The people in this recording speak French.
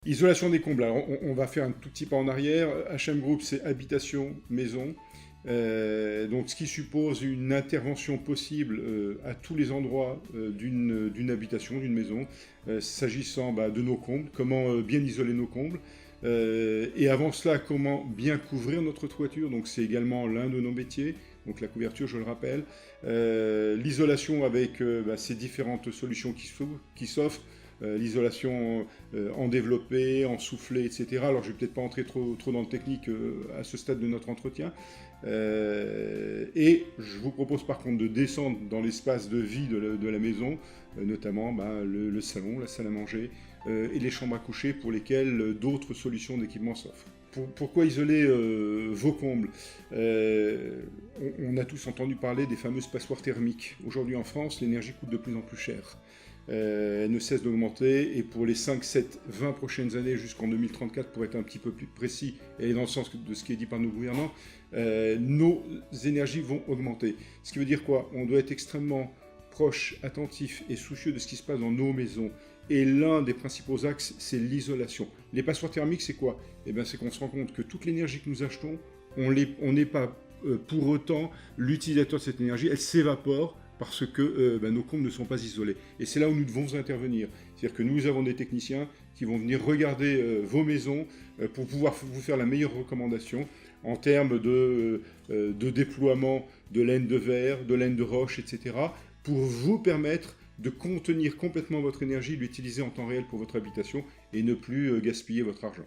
Isolation des combles. Alors, on va faire un tout petit pas en arrière. HM Group, c'est habitation, maison. Donc, ce qui suppose une intervention possible à tous les endroits d'une habitation, d'une maison, s'agissant de nos combles, comment bien isoler nos combles. Et avant cela, comment bien couvrir notre toiture. Donc, c'est également l'un de nos métiers. Donc, la couverture, je le rappelle. L'isolation avec ces différentes solutions qui s'offrent. L'isolation en développé, en soufflé, etc. Alors je ne vais peut-être pas entrer trop dans le technique à ce stade de notre entretien. Et je vous propose par contre de descendre dans l'espace de vie de la maison, notamment le salon, la salle à manger et les chambres à coucher pour lesquelles d'autres solutions d'équipement s'offrent. Pourquoi isoler vos combles? On a tous entendu parler des fameuses passoires thermiques. Aujourd'hui en France, l'énergie coûte de plus en plus cher. Elle ne cesse d'augmenter et pour les 5, 7, 20 prochaines années jusqu'en 2034, pour être un petit peu plus précis et dans le sens de ce qui est dit par nos gouvernants, nos énergies vont augmenter. Ce qui veut dire quoi? On doit être extrêmement proche, attentif et soucieux de ce qui se passe dans nos maisons. Et l'un des principaux axes, c'est l'isolation. Les passoires thermiques, c'est quoi? Eh bien, c'est qu'on se rend compte que toute l'énergie que nous achetons, on n'est pas pour autant l'utilisateur de cette énergie, elle s'évapore parce que nos combles ne sont pas isolés. Et c'est là où nous devons intervenir. C'est-à-dire que nous avons des techniciens qui vont venir regarder vos maisons pour pouvoir vous faire la meilleure recommandation en termes de déploiement de laine de verre, de laine de roche, etc. pour vous permettre de contenir complètement votre énergie, l'utiliser en temps réel pour votre habitation et ne plus gaspiller votre argent.